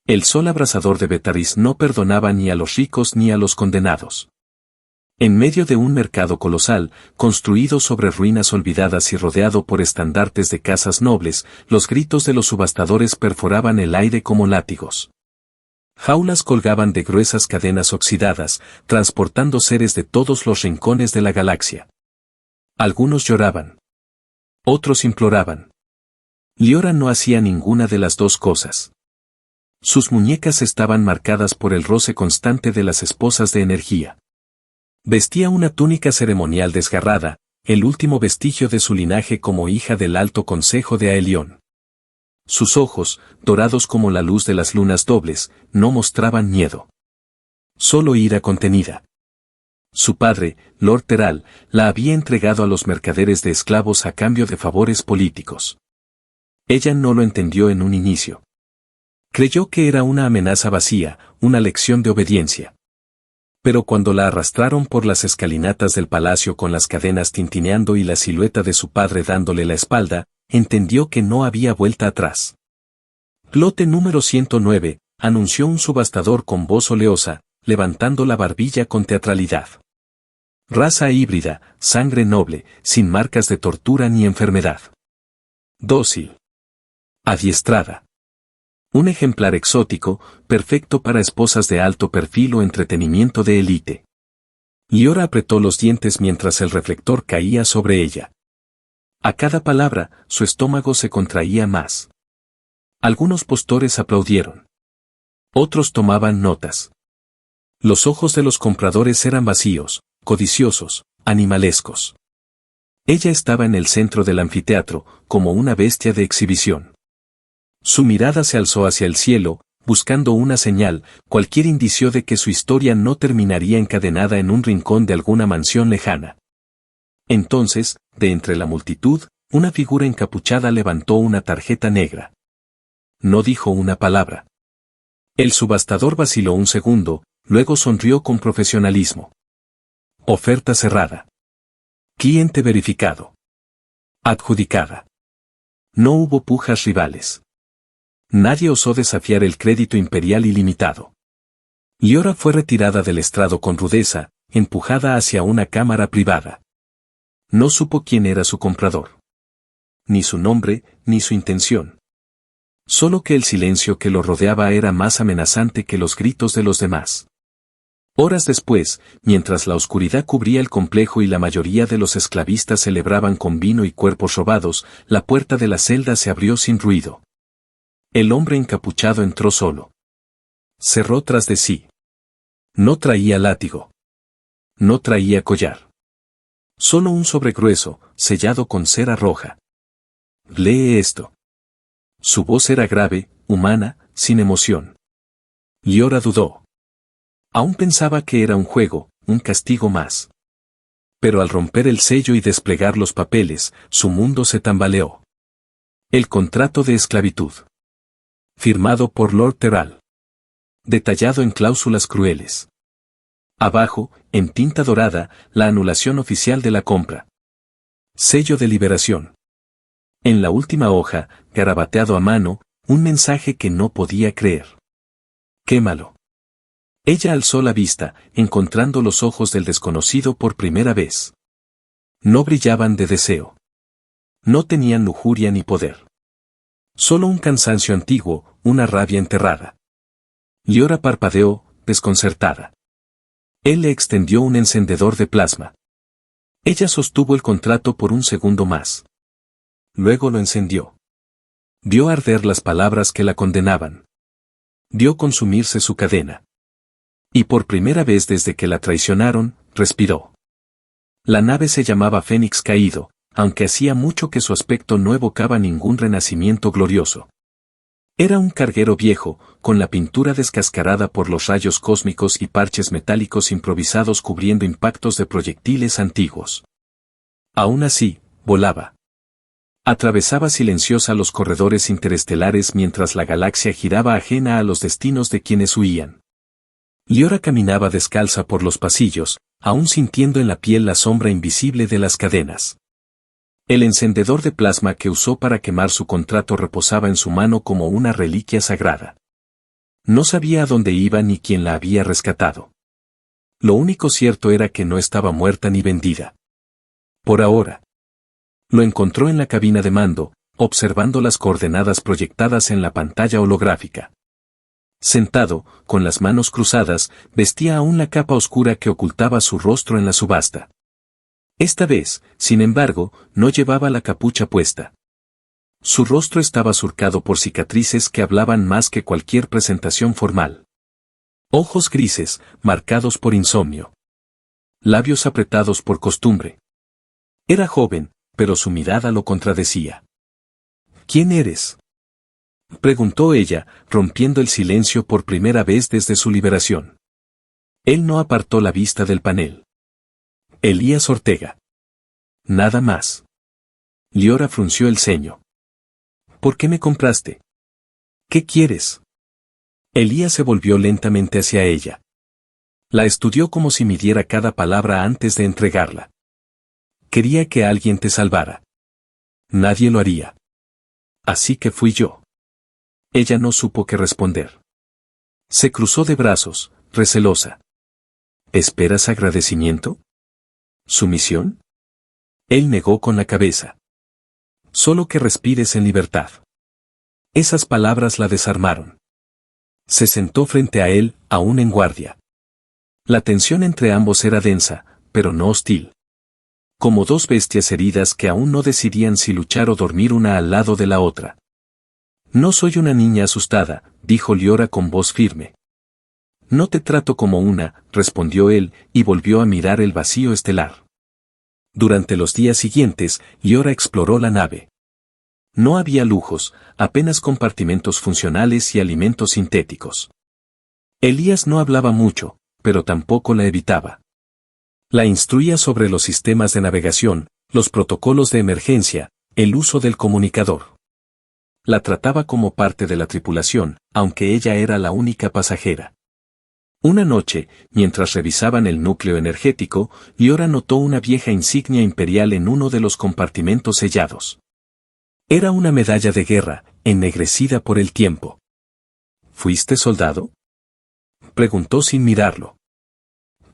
El sol abrasador de Betaris no perdonaba ni a los ricos ni a los condenados. En medio de un mercado colosal, construido sobre ruinas olvidadas y rodeado por estandartes de casas nobles, los gritos de los subastadores perforaban el aire como látigos. Jaulas colgaban de gruesas cadenas oxidadas, transportando seres de todos los rincones de la galaxia. Algunos lloraban. Otros imploraban. Liora no hacía ninguna de las dos cosas. Sus muñecas estaban marcadas por el roce constante de las esposas de energía. Vestía una túnica ceremonial desgarrada, el último vestigio de su linaje como hija del alto consejo de Aelión. Sus ojos, dorados como la luz de las lunas dobles, no mostraban miedo. Solo ira contenida. Su padre, Lord Teral, la había entregado a los mercaderes de esclavos a cambio de favores políticos. Ella no lo entendió en un inicio. Creyó que era una amenaza vacía, una lección de obediencia. Pero cuando la arrastraron por las escalinatas del palacio con las cadenas tintineando y la silueta de su padre dándole la espalda, entendió que no había vuelta atrás. Lote número 109, anunció un subastador con voz oleosa, levantando la barbilla con teatralidad. Raza híbrida, sangre noble, sin marcas de tortura ni enfermedad. Dócil. Adiestrada. Un ejemplar exótico, perfecto para esposas de alto perfil o entretenimiento de élite. Liora apretó los dientes mientras el reflector caía sobre ella. A cada palabra, su estómago se contraía más. Algunos postores aplaudieron. Otros tomaban notas. Los ojos de los compradores eran vacíos, codiciosos, animalescos. Ella estaba en el centro del anfiteatro, como una bestia de exhibición. Su mirada se alzó hacia el cielo, buscando una señal, cualquier indicio de que su historia no terminaría encadenada en un rincón de alguna mansión lejana. Entonces, de entre la multitud, una figura encapuchada levantó una tarjeta negra. No dijo una palabra. El subastador vaciló un segundo, luego sonrió con profesionalismo. Oferta cerrada. Cliente verificado. Adjudicada. No hubo pujas rivales. Nadie osó desafiar el crédito imperial ilimitado. Liora fue retirada del estrado con rudeza, empujada hacia una cámara privada. No supo quién era su comprador. Ni su nombre, ni su intención. Solo que el silencio que lo rodeaba era más amenazante que los gritos de los demás. Horas después, mientras la oscuridad cubría el complejo y la mayoría de los esclavistas celebraban con vino y cuerpos robados, la puerta de la celda se abrió sin ruido. El hombre encapuchado entró solo. Cerró tras de sí. No traía látigo. No traía collar. Solo un sobre grueso, sellado con cera roja. Lee esto. Su voz era grave, humana, sin emoción. Liora dudó. Aún pensaba que era un juego, un castigo más. Pero al romper el sello y desplegar los papeles, su mundo se tambaleó. El contrato de esclavitud. Firmado por Lord Teral. Detallado en cláusulas crueles. Abajo, en tinta dorada, la anulación oficial de la compra. Sello de liberación. En la última hoja, garabateado a mano, un mensaje que no podía creer. Quémalo. Ella alzó la vista, encontrando los ojos del desconocido por primera vez. No brillaban de deseo. No tenían lujuria ni poder. Solo un cansancio antiguo, una rabia enterrada. Liora parpadeó, desconcertada. Él le extendió un encendedor de plasma. Ella sostuvo el contrato por un segundo más. Luego lo encendió. Vio arder las palabras que la condenaban. Vio consumirse su cadena. Y por primera vez desde que la traicionaron, respiró. La nave se llamaba Fénix Caído, aunque hacía mucho que su aspecto no evocaba ningún renacimiento glorioso. Era un carguero viejo, con la pintura descascarada por los rayos cósmicos y parches metálicos improvisados cubriendo impactos de proyectiles antiguos. Aún así, volaba. Atravesaba silenciosa los corredores interestelares mientras la galaxia giraba ajena a los destinos de quienes huían. Liora caminaba descalza por los pasillos, aún sintiendo en la piel la sombra invisible de las cadenas. El encendedor de plasma que usó para quemar su contrato reposaba en su mano como una reliquia sagrada. No sabía a dónde iba ni quién la había rescatado. Lo único cierto era que no estaba muerta ni vendida. Por ahora. Lo encontró en la cabina de mando, observando las coordenadas proyectadas en la pantalla holográfica. Sentado, con las manos cruzadas, vestía aún la capa oscura que ocultaba su rostro en la subasta. Esta vez, sin embargo, no llevaba la capucha puesta. Su rostro estaba surcado por cicatrices que hablaban más que cualquier presentación formal. Ojos grises, marcados por insomnio. Labios apretados por costumbre. Era joven, pero su mirada lo contradecía. ¿Quién eres?, preguntó ella, rompiendo el silencio por primera vez desde su liberación. Él no apartó la vista del panel. Elías Ortega. Nada más. Liora frunció el ceño. ¿Por qué me compraste? ¿Qué quieres? Elías se volvió lentamente hacia ella. La estudió como si midiera cada palabra antes de entregarla. Quería que alguien te salvara. Nadie lo haría. Así que fui yo. Ella no supo qué responder. Se cruzó de brazos, recelosa. ¿Esperas agradecimiento? ¿Sumisión? Él negó con la cabeza. Solo que respires en libertad. Esas palabras la desarmaron. Se sentó frente a él, aún en guardia. La tensión entre ambos era densa, pero no hostil. Como dos bestias heridas que aún no decidían si luchar o dormir una al lado de la otra. No soy una niña asustada, dijo Liora con voz firme. No te trato como una, respondió él, y volvió a mirar el vacío estelar. Durante los días siguientes, Liora exploró la nave. No había lujos, apenas compartimentos funcionales y alimentos sintéticos. Elías no hablaba mucho, pero tampoco la evitaba. La instruía sobre los sistemas de navegación, los protocolos de emergencia, el uso del comunicador. La trataba como parte de la tripulación, aunque ella era la única pasajera. Una noche, mientras revisaban el núcleo energético, Liora notó una vieja insignia imperial en uno de los compartimentos sellados. Era una medalla de guerra, ennegrecida por el tiempo. ¿Fuiste soldado?, preguntó sin mirarlo.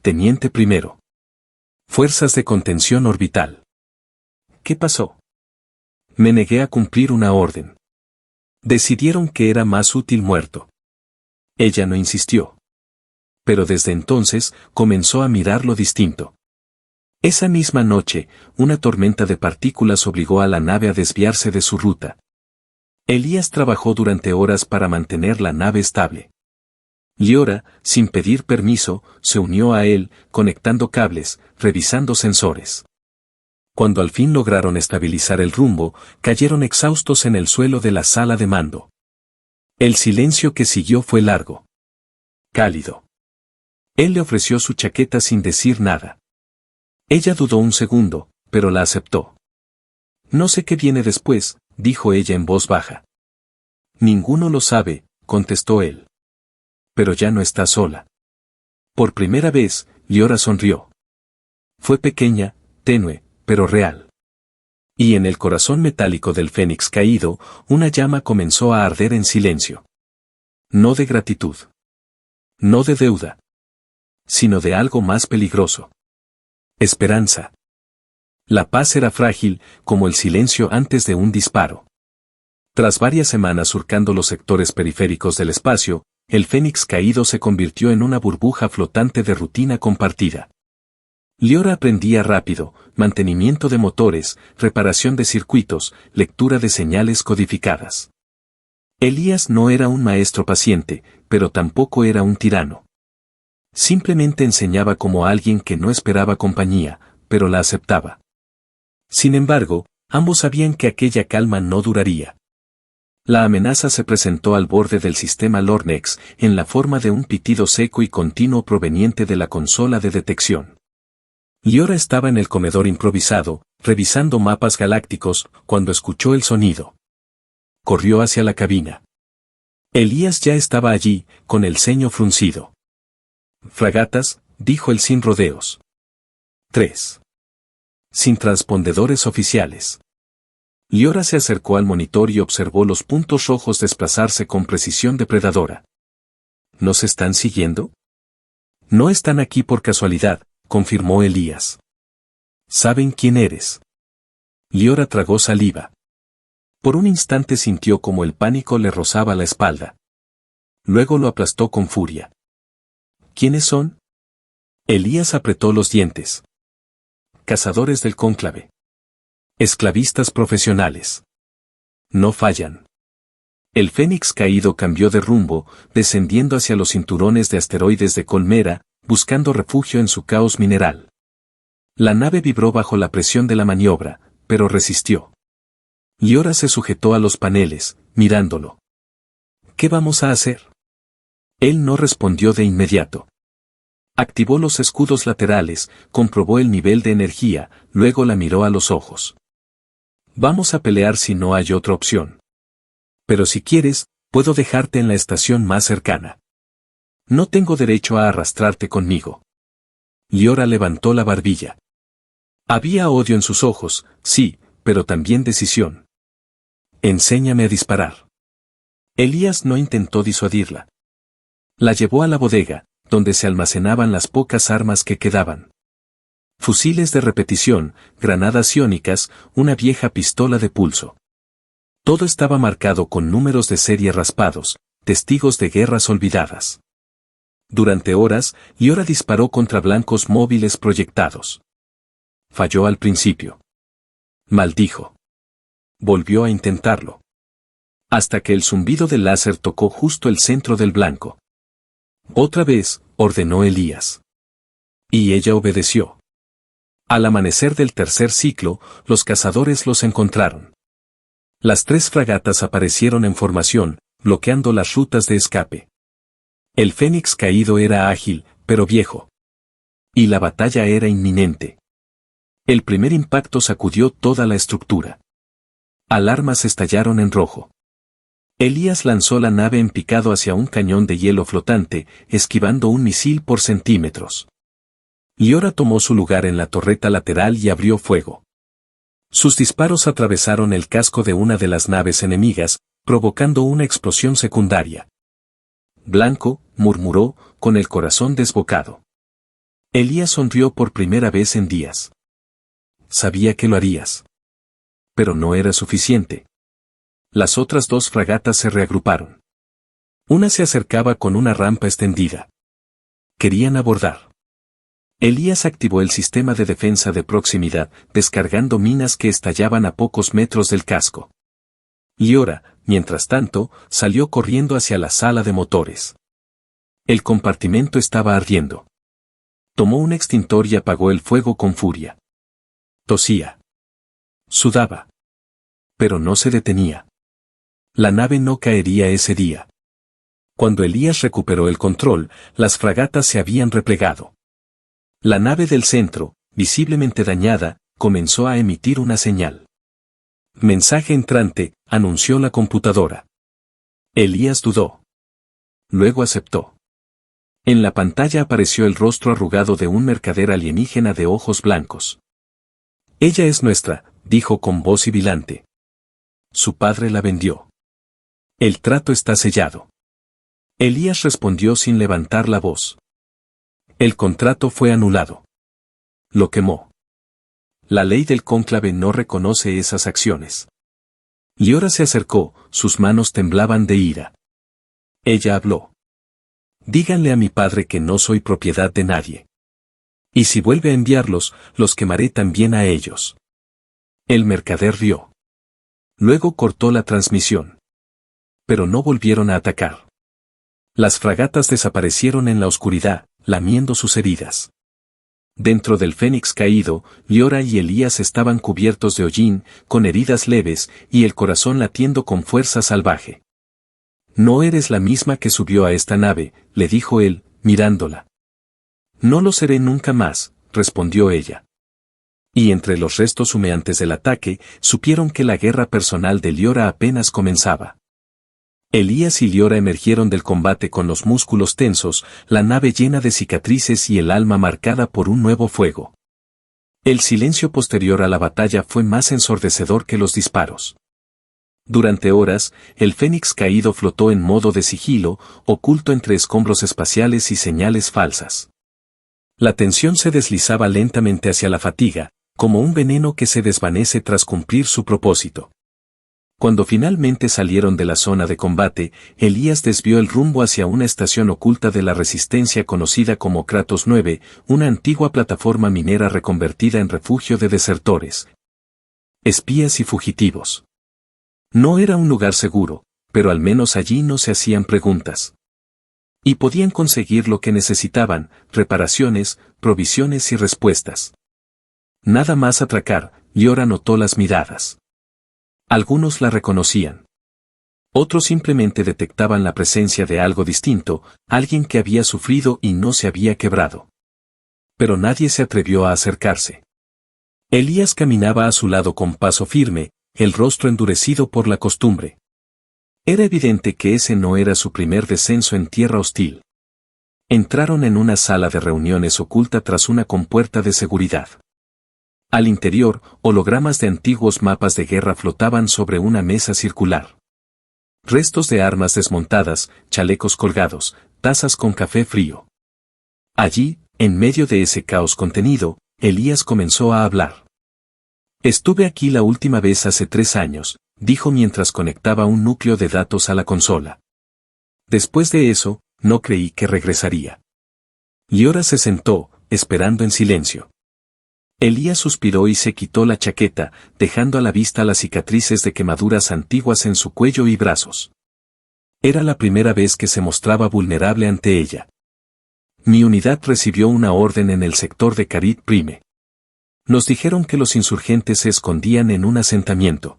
Teniente primero. Fuerzas de contención orbital. ¿Qué pasó? Me negué a cumplir una orden. Decidieron que era más útil muerto. Ella no insistió. Pero desde entonces comenzó a mirarlo distinto. Esa misma noche, una tormenta de partículas obligó a la nave a desviarse de su ruta. Elías trabajó durante horas para mantener la nave estable. Liora, sin pedir permiso, se unió a él, conectando cables, revisando sensores. Cuando al fin lograron estabilizar el rumbo, cayeron exhaustos en el suelo de la sala de mando. El silencio que siguió fue largo. Cálido. Él le ofreció su chaqueta sin decir nada. Ella dudó un segundo, pero la aceptó. No sé qué viene después, dijo ella en voz baja. Ninguno lo sabe, contestó él. Pero ya no está sola. Por primera vez, Liora sonrió. Fue pequeña, tenue, pero real. Y en el corazón metálico del fénix caído, una llama comenzó a arder en silencio. No de gratitud. No de deuda. Sino de algo más peligroso. Esperanza. La paz era frágil, como el silencio antes de un disparo. Tras varias semanas surcando los sectores periféricos del espacio, el fénix caído se convirtió en una burbuja flotante de rutina compartida. Liora aprendía rápido, mantenimiento de motores, reparación de circuitos, lectura de señales codificadas. Elías no era un maestro paciente, pero tampoco era un tirano. Simplemente enseñaba como alguien que no esperaba compañía, pero la aceptaba. Sin embargo, ambos sabían que aquella calma no duraría. La amenaza se presentó al borde del sistema Lornex, en la forma de un pitido seco y continuo proveniente de la consola de detección. Liora estaba en el comedor improvisado, revisando mapas galácticos, cuando escuchó el sonido. Corrió hacia la cabina. Elías ya estaba allí, con el ceño fruncido. Fragatas, dijo él sin rodeos. 3. Sin transpondedores oficiales. Liora se acercó al monitor y observó los puntos rojos desplazarse con precisión depredadora. ¿Nos están siguiendo? No están aquí por casualidad, confirmó Elías. ¿Saben quién eres? Liora tragó saliva. Por un instante sintió como el pánico le rozaba la espalda. Luego lo aplastó con furia. ¿Quiénes son? Elías apretó los dientes. Cazadores del cónclave. Esclavistas profesionales. No fallan. El Fénix caído cambió de rumbo, descendiendo hacia los cinturones de asteroides de Colmera, buscando refugio en su caos mineral. La nave vibró bajo la presión de la maniobra, pero resistió. Liora se sujetó a los paneles, mirándolo. ¿Qué vamos a hacer? Él no respondió de inmediato. Activó los escudos laterales, comprobó el nivel de energía, luego la miró a los ojos. Vamos a pelear si no hay otra opción. Pero si quieres, puedo dejarte en la estación más cercana. No tengo derecho a arrastrarte conmigo. Liora levantó la barbilla. Había odio en sus ojos, sí, pero también decisión. Enséñame a disparar. Elías no intentó disuadirla. La llevó a la bodega, donde se almacenaban las pocas armas que quedaban. Fusiles de repetición, granadas iónicas, una vieja pistola de pulso. Todo estaba marcado con números de serie raspados, testigos de guerras olvidadas. Durante horas, Liora disparó contra blancos móviles proyectados. Falló al principio. Maldijo. Volvió a intentarlo. Hasta que el zumbido del láser tocó justo el centro del blanco. Otra vez, ordenó Elías. Y ella obedeció. Al amanecer del tercer ciclo, los cazadores los encontraron. Las 3 fragatas aparecieron en formación, bloqueando las rutas de escape. El Fénix caído era ágil, pero viejo. Y la batalla era inminente. El primer impacto sacudió toda la estructura. Alarmas estallaron en rojo. Elías lanzó la nave en picado hacia un cañón de hielo flotante, esquivando un misil por centímetros. Liora tomó su lugar en la torreta lateral y abrió fuego. Sus disparos atravesaron el casco de una de las naves enemigas, provocando una explosión secundaria. Blanco, murmuró, con el corazón desbocado. Elías sonrió por primera vez en días. Sabía que lo harías. Pero no era suficiente. Las otras 2 fragatas se reagruparon. Una se acercaba con una rampa extendida. Querían abordar. Elías activó el sistema de defensa de proximidad, descargando minas que estallaban a pocos metros del casco. Liora, mientras tanto, salió corriendo hacia la sala de motores. El compartimento estaba ardiendo. Tomó un extintor y apagó el fuego con furia. Tosía. Sudaba. Pero no se detenía. La nave no caería ese día. Cuando Elías recuperó el control, las fragatas se habían replegado. La nave del centro, visiblemente dañada, comenzó a emitir una señal. Mensaje entrante, anunció la computadora. Elías dudó. Luego aceptó. En la pantalla apareció el rostro arrugado de un mercader alienígena de ojos blancos. Ella es nuestra, dijo con voz sibilante. Su padre la vendió. El trato está sellado. Elías respondió sin levantar la voz. El contrato fue anulado. Lo quemó. La ley del cónclave no reconoce esas acciones. Liora se acercó, sus manos temblaban de ira. Ella habló. Díganle a mi padre que no soy propiedad de nadie. Y si vuelve a enviarlos, los quemaré también a ellos. El mercader rió. Luego cortó la transmisión. Pero no volvieron a atacar. Las fragatas desaparecieron en la oscuridad, lamiendo sus heridas. Dentro del Fénix caído, Liora y Elías estaban cubiertos de hollín, con heridas leves, y el corazón latiendo con fuerza salvaje. No eres la misma que subió a esta nave, le dijo él, mirándola. No lo seré nunca más, respondió ella. Y entre los restos humeantes del ataque, supieron que la guerra personal de Liora apenas comenzaba. Elías y Liora emergieron del combate con los músculos tensos, la nave llena de cicatrices y el alma marcada por un nuevo fuego. El silencio posterior a la batalla fue más ensordecedor que los disparos. Durante horas, el Fénix caído flotó en modo de sigilo, oculto entre escombros espaciales y señales falsas. La tensión se deslizaba lentamente hacia la fatiga, como un veneno que se desvanece tras cumplir su propósito. Cuando finalmente salieron de la zona de combate, Elías desvió el rumbo hacia una estación oculta de la resistencia conocida como Kratos 9, una antigua plataforma minera reconvertida en refugio de desertores, espías y fugitivos. No era un lugar seguro, pero al menos allí no se hacían preguntas. Y podían conseguir lo que necesitaban: reparaciones, provisiones y respuestas. Nada más atracar, Liora notó las miradas. Algunos la reconocían. Otros simplemente detectaban la presencia de algo distinto, alguien que había sufrido y no se había quebrado. Pero nadie se atrevió a acercarse. Elías caminaba a su lado con paso firme, el rostro endurecido por la costumbre. Era evidente que ese no era su primer descenso en tierra hostil. Entraron en una sala de reuniones oculta tras una compuerta de seguridad. Al interior, hologramas de antiguos mapas de guerra flotaban sobre una mesa circular. Restos de armas desmontadas, chalecos colgados, tazas con café frío. Allí, en medio de ese caos contenido, Elías comenzó a hablar. Estuve aquí la última vez hace 3 años, dijo mientras conectaba un núcleo de datos a la consola. Después de eso, no creí que regresaría. Liora se sentó, esperando en silencio. Elías suspiró y se quitó la chaqueta, dejando a la vista las cicatrices de quemaduras antiguas en su cuello y brazos. Era la primera vez que se mostraba vulnerable ante ella. Mi unidad recibió una orden en el sector de Carit Prime. Nos dijeron que los insurgentes se escondían en un asentamiento.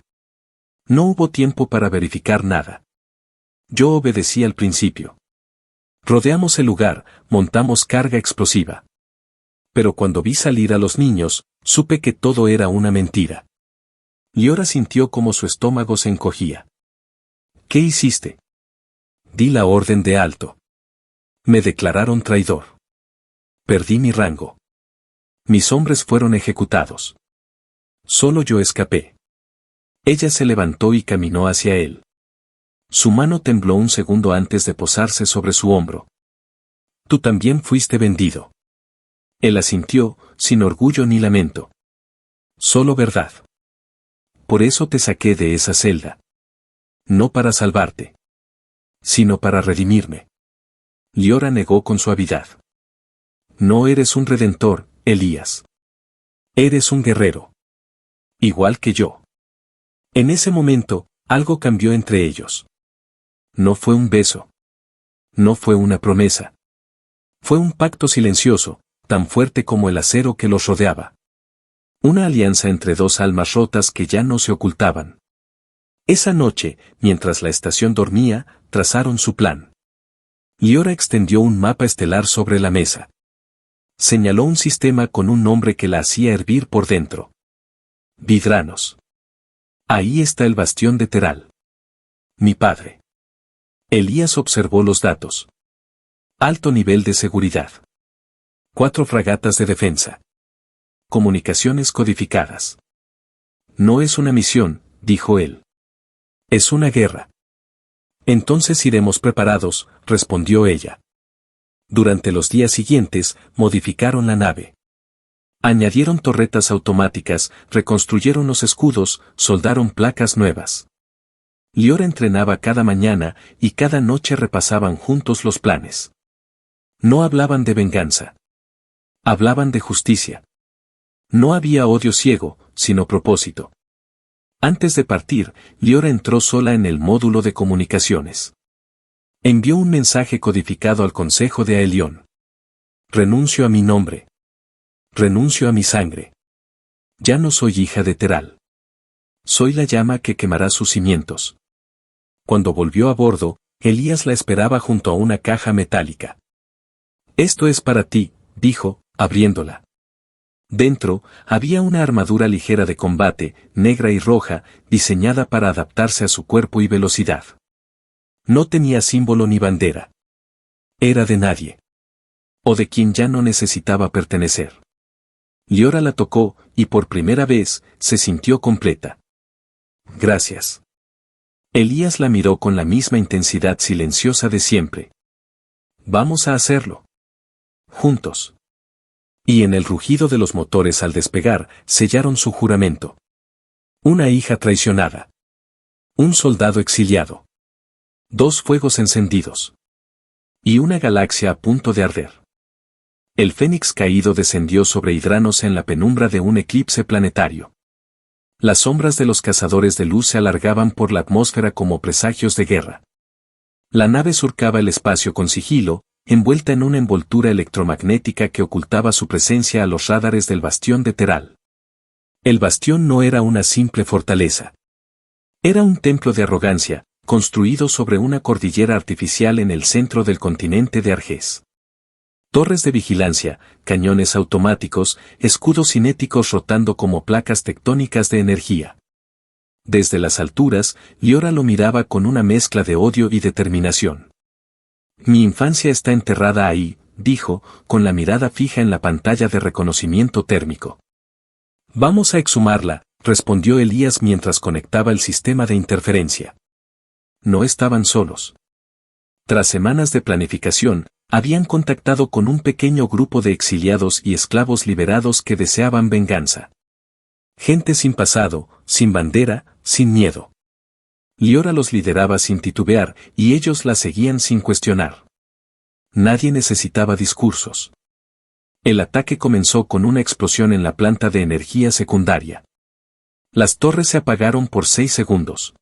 No hubo tiempo para verificar nada. Yo obedecí al principio. Rodeamos el lugar, montamos carga explosiva. Pero cuando vi salir a los niños, supe que todo era una mentira. Liora sintió como su estómago se encogía. ¿Qué hiciste? Di la orden de alto. Me declararon traidor. Perdí mi rango. Mis hombres fueron ejecutados. Solo yo escapé. Ella se levantó y caminó hacia él. Su mano tembló un segundo antes de posarse sobre su hombro. Tú también fuiste vendido. Él asintió, sin orgullo ni lamento. Solo verdad. Por eso te saqué de esa celda. No para salvarte, sino para redimirme. Liora negó con suavidad. No eres un redentor, Elías. Eres un guerrero. Igual que yo. En ese momento, algo cambió entre ellos. No fue un beso. No fue una promesa. Fue un pacto silencioso, tan fuerte como el acero que los rodeaba. Una alianza entre 2 almas rotas que ya no se ocultaban. Esa noche, mientras la estación dormía, trazaron su plan. Liora extendió un mapa estelar sobre la mesa. Señaló un sistema con un nombre que la hacía hervir por dentro. Vidranos. Ahí está el bastión de Teral. Mi padre. Elías observó los datos. Alto nivel de seguridad. 4 fragatas de defensa. Comunicaciones codificadas. No es una misión, dijo él. Es una guerra. Entonces iremos preparados, respondió ella. Durante los días siguientes, modificaron la nave. Añadieron torretas automáticas, reconstruyeron los escudos, soldaron placas nuevas. Liora entrenaba cada mañana y cada noche repasaban juntos los planes. No hablaban de venganza. Hablaban de justicia. No había odio ciego, sino propósito. Antes de partir, Liora entró sola en el módulo de comunicaciones. Envió un mensaje codificado al Consejo de Aelión. Renuncio a mi nombre. Renuncio a mi sangre. Ya no soy hija de Teral. Soy la llama que quemará sus cimientos. Cuando volvió a bordo, Elías la esperaba junto a una caja metálica. Esto es para ti, dijo, abriéndola. Dentro, había una armadura ligera de combate, negra y roja, diseñada para adaptarse a su cuerpo y velocidad. No tenía símbolo ni bandera. Era de nadie. O de quien ya no necesitaba pertenecer. Liora la tocó, y por primera vez, se sintió completa. Gracias. Elías la miró con la misma intensidad silenciosa de siempre. Vamos a hacerlo. Juntos. Y en el rugido de los motores al despegar, sellaron su juramento. Una hija traicionada. Un soldado exiliado. 2 fuegos encendidos. Y una galaxia a punto de arder. El fénix caído descendió sobre Hydranos en la penumbra de un eclipse planetario. Las sombras de los cazadores de luz se alargaban por la atmósfera como presagios de guerra. La nave surcaba el espacio con sigilo, envuelta en una envoltura electromagnética que ocultaba su presencia a los radares del bastión de Teral. El bastión no era una simple fortaleza. Era un templo de arrogancia, construido sobre una cordillera artificial en el centro del continente de Argés. Torres de vigilancia, cañones automáticos, escudos cinéticos rotando como placas tectónicas de energía. Desde las alturas, Liora lo miraba con una mezcla de odio y determinación. Mi infancia está enterrada ahí, dijo, con la mirada fija en la pantalla de reconocimiento térmico. Vamos a exhumarla, respondió Elías mientras conectaba el sistema de interferencia. No estaban solos. Tras semanas de planificación, habían contactado con un pequeño grupo de exiliados y esclavos liberados que deseaban venganza. Gente sin pasado, sin bandera, sin miedo. Liora los lideraba sin titubear y ellos la seguían sin cuestionar. Nadie necesitaba discursos. El ataque comenzó con una explosión en la planta de energía secundaria. Las torres se apagaron por 6 segundos.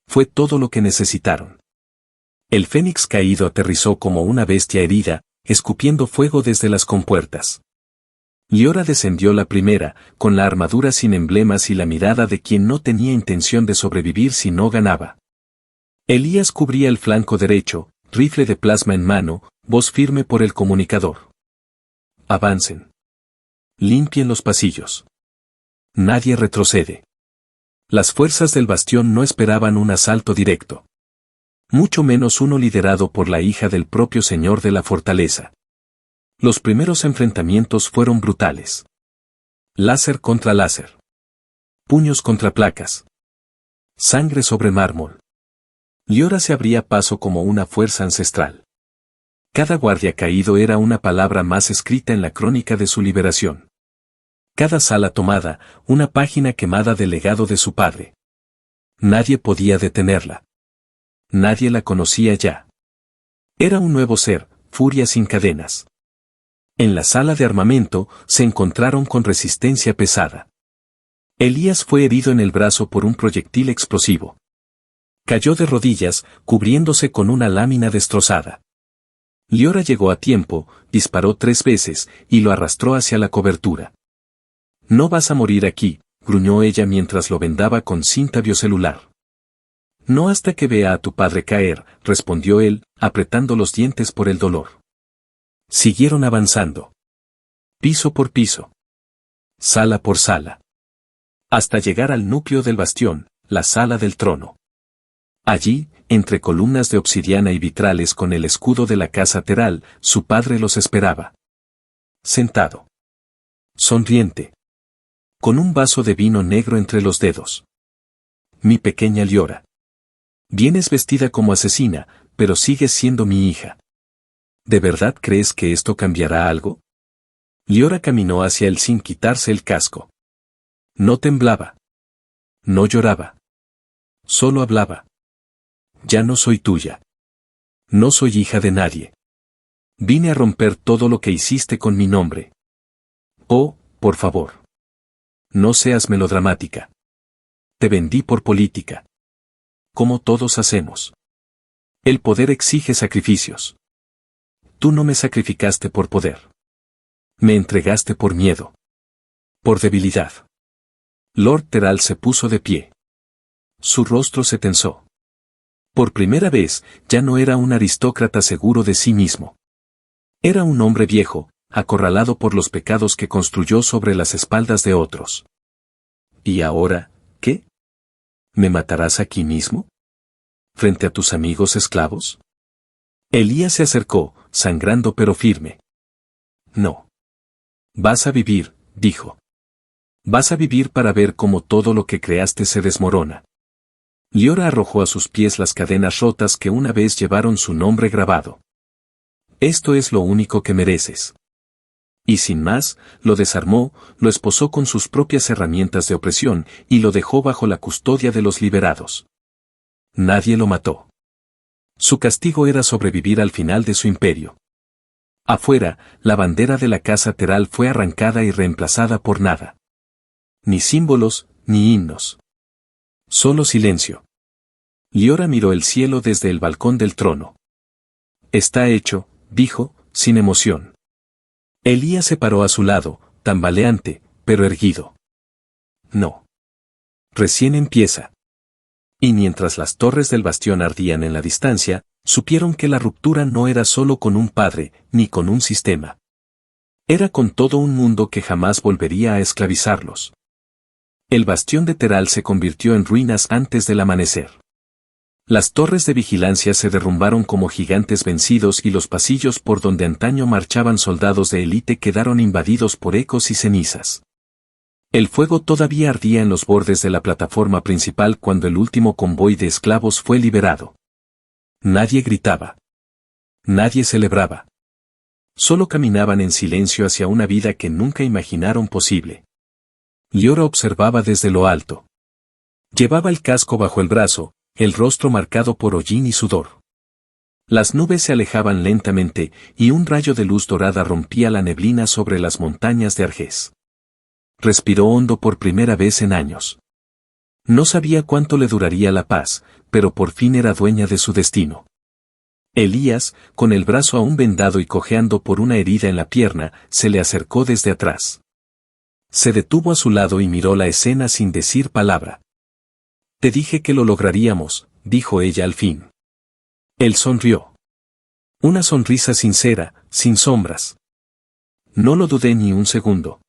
Fue todo lo que necesitaron. El fénix caído aterrizó como una bestia herida, escupiendo fuego desde las compuertas. Liora descendió la primera, con la armadura sin emblemas y la mirada de quien no tenía intención de sobrevivir si no ganaba. Elías cubría el flanco derecho, rifle de plasma en mano, voz firme por el comunicador. Avancen. Limpien los pasillos. Nadie retrocede. Las fuerzas del bastión no esperaban un asalto directo. Mucho menos uno liderado por la hija del propio señor de la fortaleza. Los primeros enfrentamientos fueron brutales. Láser contra láser. Puños contra placas. Sangre sobre mármol. Liora se abría paso como una fuerza ancestral. Cada guardia caído era una palabra más escrita en la crónica de su liberación. Cada sala tomada, una página quemada del legado de su padre. Nadie podía detenerla. Nadie la conocía ya. Era un nuevo ser, furia sin cadenas. En la sala de armamento, se encontraron con resistencia pesada. Elías fue herido en el brazo por un proyectil explosivo. Cayó de rodillas, cubriéndose con una lámina destrozada. Liora llegó a tiempo, disparó 3 veces, y lo arrastró hacia la cobertura. No vas a morir aquí, gruñó ella mientras lo vendaba con cinta biocelular. No hasta que vea a tu padre caer, respondió él, apretando los dientes por el dolor. Siguieron avanzando. Piso por piso. Sala por sala. Hasta llegar al núcleo del bastión, la sala del trono. Allí, entre columnas de obsidiana y vitrales con el escudo de la casa Teral, su padre los esperaba. Sentado. Sonriente. Con un vaso de vino negro entre los dedos. Mi pequeña Liora. Vienes vestida como asesina, pero sigues siendo mi hija. ¿De verdad crees que esto cambiará algo? Liora caminó hacia él sin quitarse el casco. No temblaba. No lloraba. Solo hablaba. Ya no soy tuya. No soy hija de nadie. Vine a romper todo lo que hiciste con mi nombre. Oh, por favor. No seas melodramática. Te vendí por política. Como todos hacemos. El poder exige sacrificios. Tú no me sacrificaste por poder. Me entregaste por miedo. Por debilidad. Lord Teral se puso de pie. Su rostro se tensó. Por primera vez, ya no era un aristócrata seguro de sí mismo. Era un hombre viejo, acorralado por los pecados que construyó sobre las espaldas de otros. ¿Y ahora, qué? ¿Me matarás aquí mismo? ¿Frente a tus amigos esclavos? Elías se acercó, sangrando pero firme. No. Vas a vivir, dijo. Vas a vivir para ver cómo todo lo que creaste se desmorona. Liora arrojó a sus pies las cadenas rotas que una vez llevaron su nombre grabado. Esto es lo único que mereces. Y sin más, lo desarmó, lo esposó con sus propias herramientas de opresión y lo dejó bajo la custodia de los liberados. Nadie lo mató. Su castigo era sobrevivir al final de su imperio. Afuera, la bandera de la casa Teral fue arrancada y reemplazada por nada. Ni símbolos, ni himnos. Solo silencio. Liora miró el cielo desde el balcón del trono. Está hecho, dijo, sin emoción. Elías se paró a su lado, tambaleante, pero erguido. No. Recién empieza. Y mientras las torres del bastión ardían en la distancia, supieron que la ruptura no era solo con un padre, ni con un sistema. Era con todo un mundo que jamás volvería a esclavizarlos. El bastión de Teral se convirtió en ruinas antes del amanecer. Las torres de vigilancia se derrumbaron como gigantes vencidos y los pasillos por donde antaño marchaban soldados de élite quedaron invadidos por ecos y cenizas. El fuego todavía ardía en los bordes de la plataforma principal cuando el último convoy de esclavos fue liberado. Nadie gritaba. Nadie celebraba. Solo caminaban en silencio hacia una vida que nunca imaginaron posible. Liora observaba desde lo alto. Llevaba el casco bajo el brazo, el rostro marcado por hollín y sudor. Las nubes se alejaban lentamente y un rayo de luz dorada rompía la neblina sobre las montañas de Argés. Respiró hondo por primera vez en años. No sabía cuánto le duraría la paz, pero por fin era dueña de su destino. Elías, con el brazo aún vendado y cojeando por una herida en la pierna, se le acercó desde atrás. Se detuvo a su lado y miró la escena sin decir palabra. Te dije que lo lograríamos, dijo ella al fin. Él sonrió. Una sonrisa sincera, sin sombras. No lo dudé ni un segundo.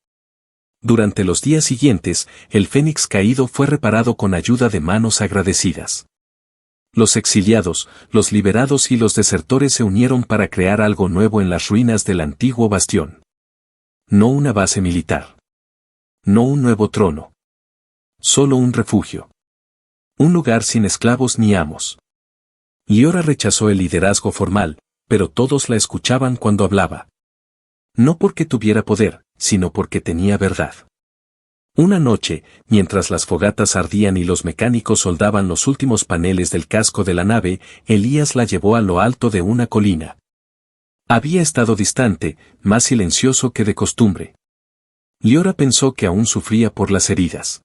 Durante los días siguientes, el fénix caído fue reparado con ayuda de manos agradecidas. Los exiliados, los liberados y los desertores se unieron para crear algo nuevo en las ruinas del antiguo bastión. No una base militar. No un nuevo trono. Solo un refugio. Un lugar sin esclavos ni amos. Liora rechazó el liderazgo formal, pero todos la escuchaban cuando hablaba. No porque tuviera poder, sino porque tenía verdad. Una noche, mientras las fogatas ardían y los mecánicos soldaban los últimos paneles del casco de la nave, Elías la llevó a lo alto de una colina. Había estado distante, más silencioso que de costumbre. Liora pensó que aún sufría por las heridas.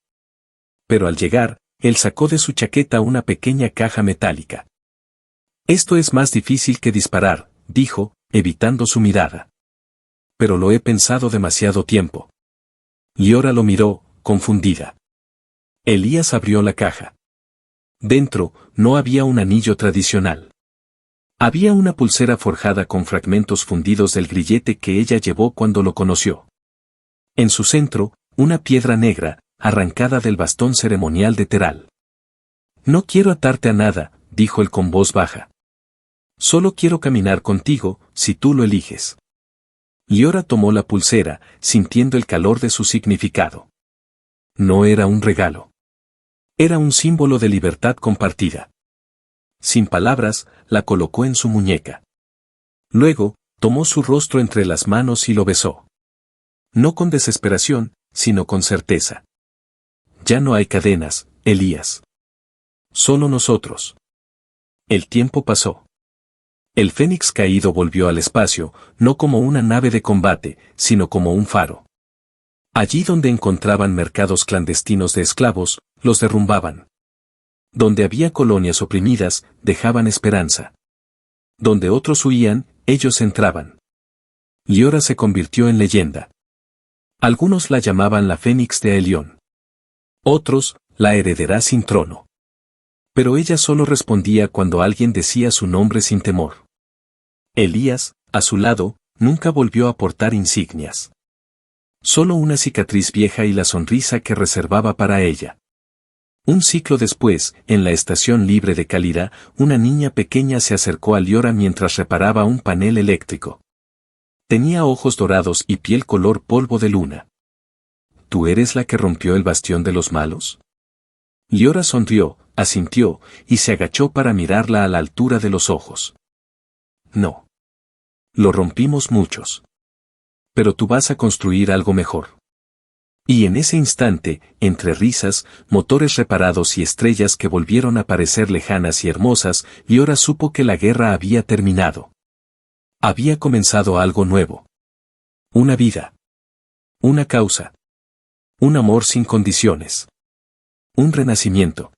Pero al llegar, él sacó de su chaqueta una pequeña caja metálica. Esto es más difícil que disparar, dijo, evitando su mirada. Pero lo he pensado demasiado tiempo. Liora lo miró, confundida. Elías abrió la caja. Dentro, no había un anillo tradicional. Había una pulsera forjada con fragmentos fundidos del grillete que ella llevó cuando lo conoció. En su centro, una piedra negra, arrancada del bastón ceremonial de Teral. No quiero atarte a nada, dijo él con voz baja. Solo quiero caminar contigo, si tú lo eliges. Liora tomó la pulsera, sintiendo el calor de su significado. No era un regalo. Era un símbolo de libertad compartida. Sin palabras, la colocó en su muñeca. Luego, tomó su rostro entre las manos y lo besó. No con desesperación, sino con certeza. Ya no hay cadenas, Elías. Solo nosotros. El tiempo pasó. El fénix caído volvió al espacio, no como una nave de combate, sino como un faro. Allí donde encontraban mercados clandestinos de esclavos, los derrumbaban. Donde había colonias oprimidas, dejaban esperanza. Donde otros huían, ellos entraban. Liora se convirtió en leyenda. Algunos la llamaban la Fénix de Aelión. Otros, la heredera sin trono. Pero ella solo respondía cuando alguien decía su nombre sin temor. Elías, a su lado, nunca volvió a portar insignias. Solo una cicatriz vieja y la sonrisa que reservaba para ella. Un ciclo después, en la estación libre de Calira, una niña pequeña se acercó a Liora mientras reparaba un panel eléctrico. Tenía ojos dorados y piel color polvo de luna. ¿Tú eres la que rompió el bastión de los malos? Liora sonrió, asintió, y se agachó para mirarla a la altura de los ojos. No. Lo rompimos muchos. Pero tú vas a construir algo mejor. Y en ese instante, entre risas, motores reparados y estrellas que volvieron a parecer lejanas y hermosas, Liora supo que la guerra había terminado. Había comenzado algo nuevo. Una vida. Una causa. Un amor sin condiciones. Un renacimiento.